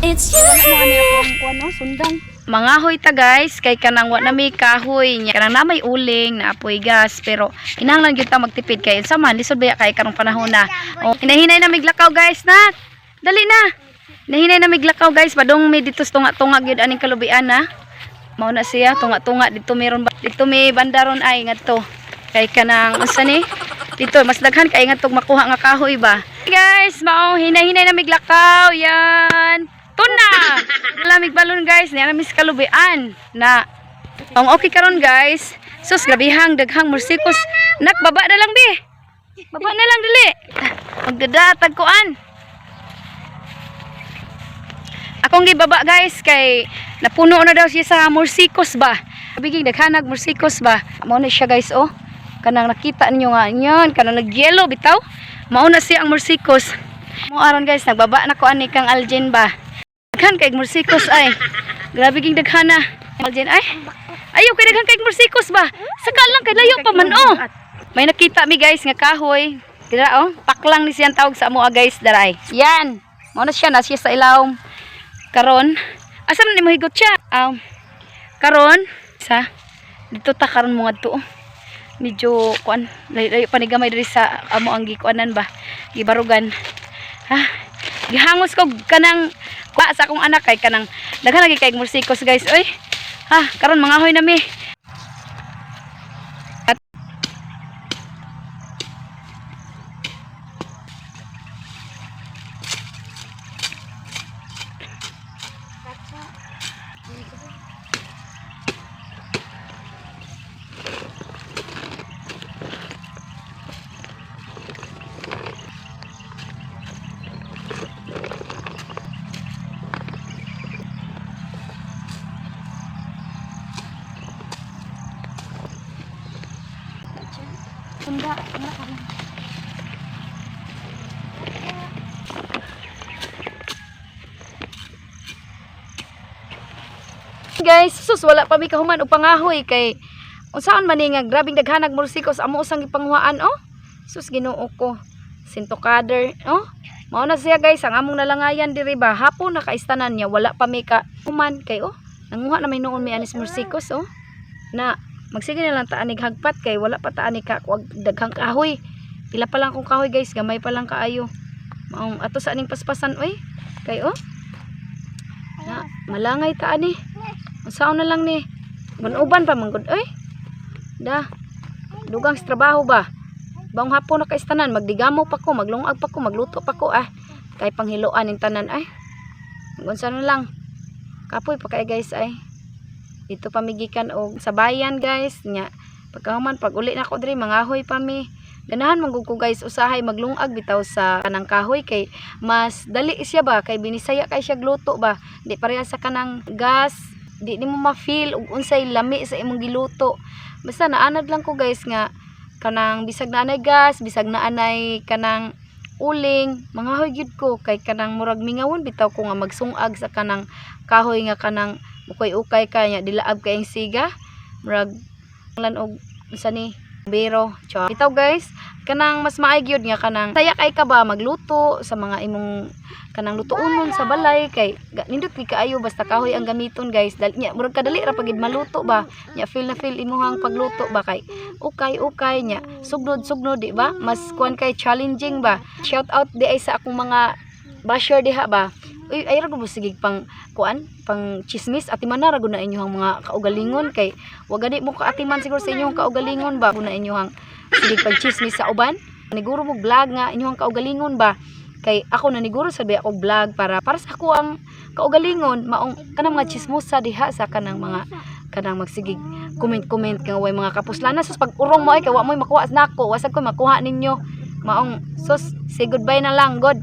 It's you. Ano, sundang. Mga hoy ta guys, kay kanang wa na may kahoy nya. Kanang na may uling na apoy gas pero kinahanglan gyud ta magtipid kay sa man lisod baya kay karong panahon na. Oh, hinahinay na miglakaw guys na. Dali na. Hinahinay na miglakaw guys, padong may dito tunga-tunga gyud aning kalubian na. Mao na siya tunga-tunga dito meron dito may bandaron ay ngadto. Kay kanang unsa ni? Dito mas daghan kay ngadtog makuha nga kahoy ba. Guys, mao hinay-hinay na miglakaw yan. Tuna! Lamig balon guys, niya namis kalubian na pang okay karon guys. Sus, grabihang daghang mursikos. Nak, baba na lang bi. Baba na lang dili. Magdadatag kuan. Akong gibaba guys kay napuno na daw siya sa mursikos ba. Biging daghanag mursikos ba. Mao na siya guys oh. Kanang nakita niyo nga yan, kanang nag-yellow bitaw. Mao na siya ang mursikos. Mo aron guys, nagbaba na ko ani kang algin ba. Daghan kay mursikos ay. Grabe ging daghan na. Algin ay. Ayaw kay daghan kay mursikos ba. Saka lang kay layo pa man oh. May nakita mi guys nga kahoy. Dira oh, paklang ni siyang tawag sa amo guys daray. Yan. Mao na siya sa ilawom. Karon, asa man ni mahigot siya? Karon sa dito ta karon mo ngadto. Medyo kuan layo panigamay diri sa amo ang gikuanan ba. Gibarugan. Ha? Gihangos ko kanang pa sa akong anak kay kanang daghan lagi kay mursikos guys. Oy. Ha, karon mga hoy na mi. Sunda, guys, sus wala pa mi kahuman o pangahoy kay unsaon man ni nga grabing daghanag mursikos amo usang ipanghuaan oh. Sus Ginoo ko. Sintokader oh. Mao na siya guys ang among nalangayan diri ba. Hapon nakaistanan niya wala pa mi ka human kay oh. Nanguha na may noon mi anis mursikos oh. Na magsige na lang taanig hagpat kay wala pa taanig ka wag daghang kahoy. Pila pa lang kung kahoy guys, gamay pa lang kaayo. Maong ato sa aning paspasan oy. Kay oh. Na malangay ta ani. Unsaon na lang ni. Manuban pa manggod oy. Da. Dugang sa trabaho ba. Baong hapon na kaistanan magdigamo pa ko, maglungag pa ko, magluto pa ko ah. Kay panghiloan ning tanan ay. Unsa na lang. Kapoy pa kay guys ay. Dito pamigikan og sa bayan guys nya pagkahuman pag uli na ko diri mangahoy pa mi ganahan man ko guys usahay maglungag bitaw sa kanang kahoy kay mas dali siya ba kay binisaya kay siya gluto ba di pareha sa kanang gas di mo ma-feel og unsay lami sa imong giluto basta naanad lang ko guys nga kanang bisag na anay gas bisag na anay kanang uling mangahoy gyud ko kay kanang murag mingawon bitaw ko nga magsungag sa kanang kahoy nga kanang ukay-ukay kanya dilaab kay ang siga murag lan og unsa ni bero cha bitaw guys kanang mas maay gyud nga kanang saya kay ka ba magluto sa mga imong kanang lutuonon sa balay kay nindot kay kaayo basta kahoy ang gamiton guys dali nya murag kadali ra pagid maluto ba nya feel na feel imuhang pagluto ba kay ukay-ukay nya sugnod di ba mas kuan kay challenging ba shout out di ay sa akong mga basher diha ba. Uy, ay ra mo sige pang kuan, pang chismis atiman na ra gud na inyong mga kaugalingon kay wag gani mo kaatiman siguro sa inyong kaugalingon ba na inyong sige pag chismis sa uban. Niguro mo vlog nga inyong kaugalingon ba kay ako na niguro sabi ako vlog para sa ako ang kaugalingon maong kanang mga chismosa diha sa kanang mga kanang magsigig comment nga way mga kapuslana sus pag urong mo ay kay wa mo makuha nako wasag ko makuha ninyo maong sus say goodbye na lang god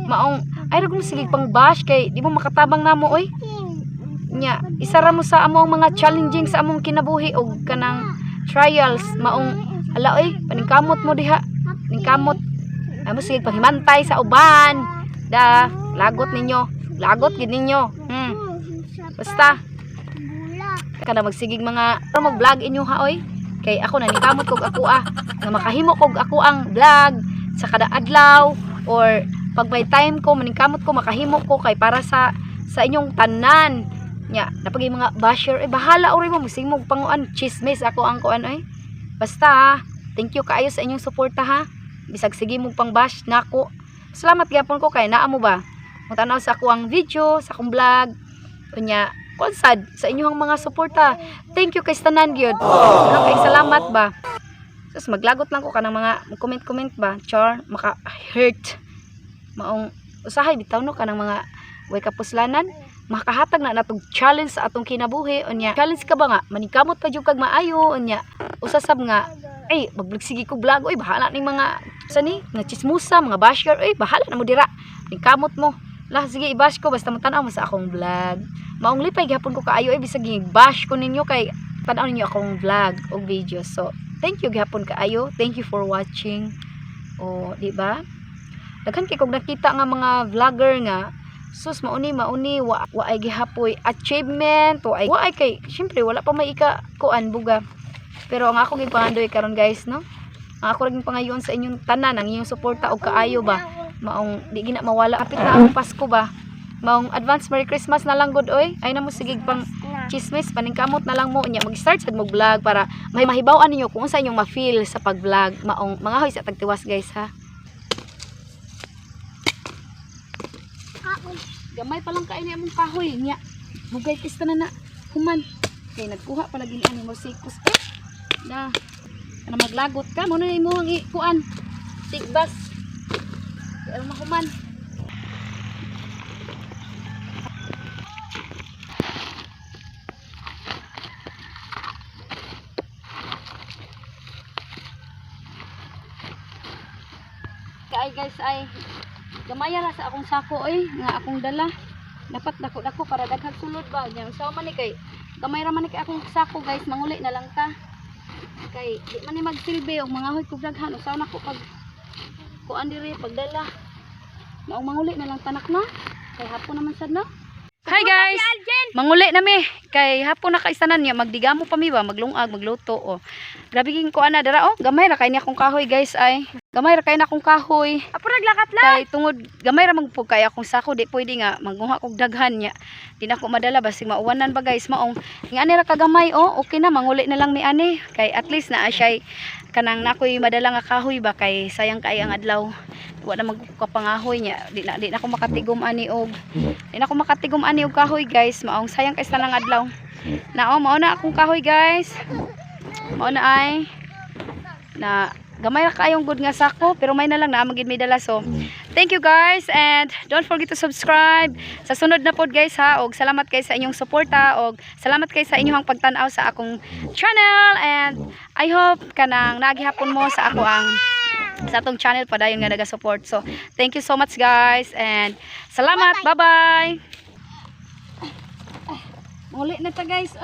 maong ay ra sige pang bash kay di mo makatabang namo oy nya isara mo sa among mga challenging sa among kinabuhi og kanang trials maong ala oy paningkamot mo diha paningkamot amo sige paghimantay sa uban da lagot gid ninyo basta kana magsigig mga mag-vlog inyo ha oy kay ako na ningkamot kog ako nga makahimo kog ako ang vlog sa kada adlaw or pag may time ko maningkamot ko makahimo ko kay para sa inyong tanan nya napagi mga basher bahala uri mo musimog panguan chismis ako ang kuan basta ha, thank you kaayo sa inyong suporta ha bisag sige mo pang bash nako salamat gyapon ko kay naa mo ba mo tanaw sa ako ang video sa akong vlog unya konsad sa inyong mga suporta thank you kay tanan gyud kay salamat ba sus maglagot lang ko kanang mga comment ba char maka hurt maong usahay bitaw no kanang mga way kapuslanan makahatag na natong challenge sa atong kinabuhi unya challenge ka ba nga maningkamot pa jud kag maayo unya usasab nga ay magbligsigi ko vlog bahala ning mga sani nga chismusa mga basher bahala na mo dira maningkamot mo lah sige i-bash ko basta mo tan-aw mo sa akong vlog maong lipay gyapon ko kaayo bisag i-bash ko ninyo kay tan-aw ninyo akong vlog o video so thank you gyapon kaayo thank you for watching di ba daghan kay kog nakita nga mga vlogger nga sus mauni wa ay gihapoy achievement wa ay kay syempre wala pa may kuan buga pero ang ako gipangandoy karon guys no ang ako ring pangayon sa inyong tanan ang inyong suporta og kaayo ba maong di gina mawala apit na ang Pasko ba maong advance Merry Christmas na lang gud ay na mo sigig pang chismis paningkamot na lang mo nya mag-start sad mo vlog para may mahibaw-an ninyo kung unsa inyong ma-feel sa pag-vlog maong mga hoy sa tagtiwas guys ha gamay pa lang kain among kahoy nya bugay kista na human kay nagkuha pala gini ani mo sikos na maglagot ka mo na imo ang ikuan tigbas pero mahuman kay guys ay gamaya ra sa akong sako nga akong dala dapat dako para daghang sulod ba nya usaw man ni kay gamay ra man ni kay akong sako guys manguli na lang ta kay di man ni magsilbi og mga hoy kog daghan usaw na ko pag kuan diri pagdala maong manguli na lang tanak na kay hapon naman sad na hi guys manguli na mi kay hapon na kaisanan niya magdigamo pa mi ba maglungag magluto grabe ging kuan na dara gamay ra kay ni akong kahoy guys ay gamay ra kay na akong kahoy apo naglakat lang kay tungod gamay ra magpug kay akong sako di pwede nga manguha kog daghan niya di na ko madala basig mauwanan ba guys maong ngani ra kagamay okay na manguli na lang ni ani kay at least na asay kanang nakoy madala nga kahoy ba kay sayang kay ang adlaw wala na magkapangahoy niya di na ko makatigom ani og kahoy guys maong sayang kay sa lang adlaw na mao na akong kahoy guys mao na ay na gamay ra kayong good nga sako pero may na lang na magid may dala so thank you guys and don't forget to subscribe sa sunod na pod guys ha og salamat kay sa inyong suporta og salamat kay sa inyong pagtan-aw sa akong channel and I hope kanang nagihapon mo sa ako ang sa atong channel padayon nga naga-support so thank you so much guys and salamat bye bye muli na ta guys